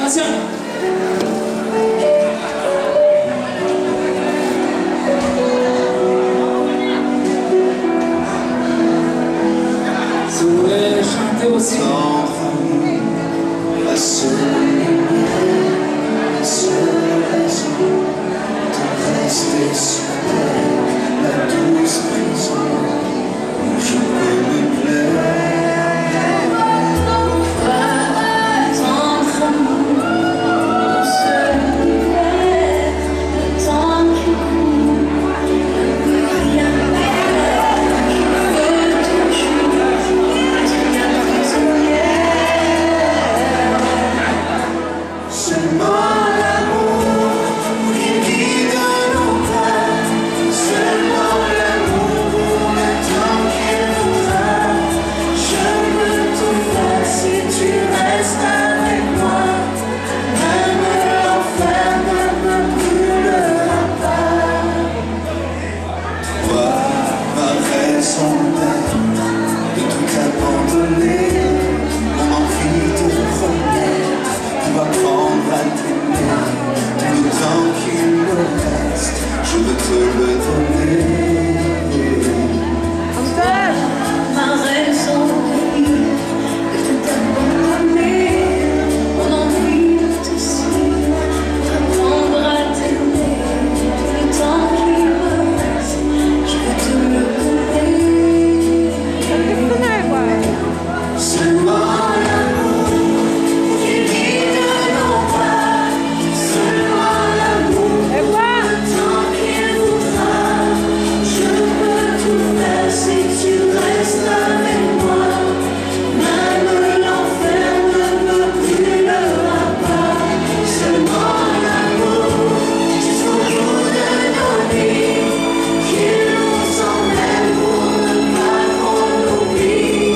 Attention. Si vous voulez chanter aussi. La seule lumière, la seule raison de rester sur terre, la douce prison où je peux me plaire. De tout abandonner, mon envie de renaître, pour apprendre à t'aimer, tout le temps qu'il me reste, je veux te le donner. Ma raison de tout abandonner, mon envie de te suivre, apprendre à t'aimer, tout le temps qu'il me reste, je veux te le donner. Seulement l'amour qui guide nos pas, seulement l'amour, le temps qu'il voudra. Je peux tout faire si tu restes avec moi. Même l'enfer ne me brûlera pas. Seulement l'amour jusqu'au bout de nos vies, qu'il nous emmène pour ne pas qu'on oublie.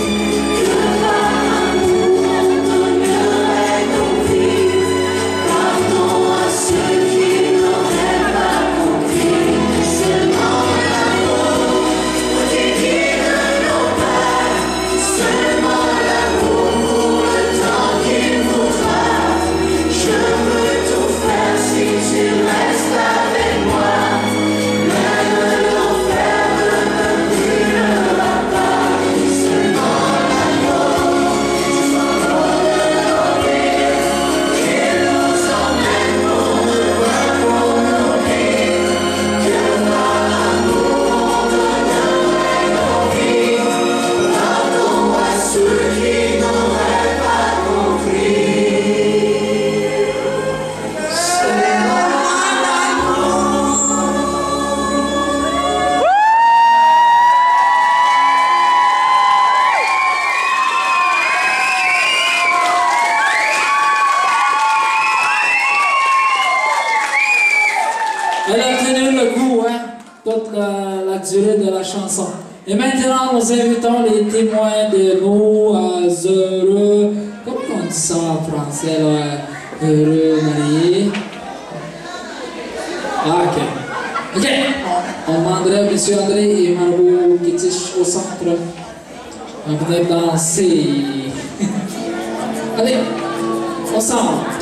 Elle a tenu le coup, hein, toute la durée de la chanson. Et maintenant, nous invitons les témoins de nos heureux... Comment on dit ça en français, là? Heureux mariés. Ah, ok. Ok. On demanderait M. André et Margot Kitich au centre. On venait danser. Allez, au centre.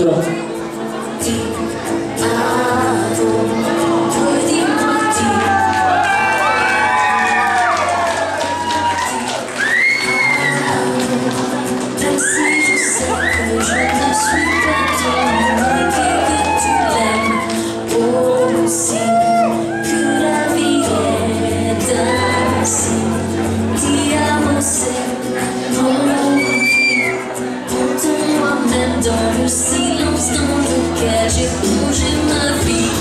Dans le silence dans lequel j'ai plongé ma vie.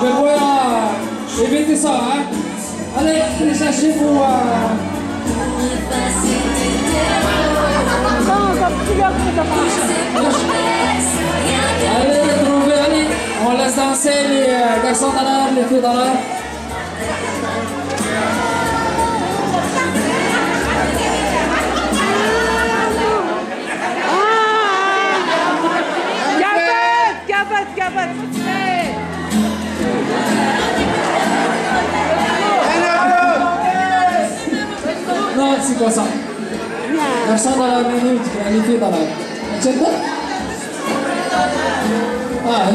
ben voilà, évitez ça, hein. Allez, allez chercher vos... Allez, trouvez, allez. On laisse danser les garçons dans l'air, les filles dans l'air. Gabat. Non, c'est quoi ça? Garçon dans la minute, les filles dans l'air. Tu sais quoi? Ah,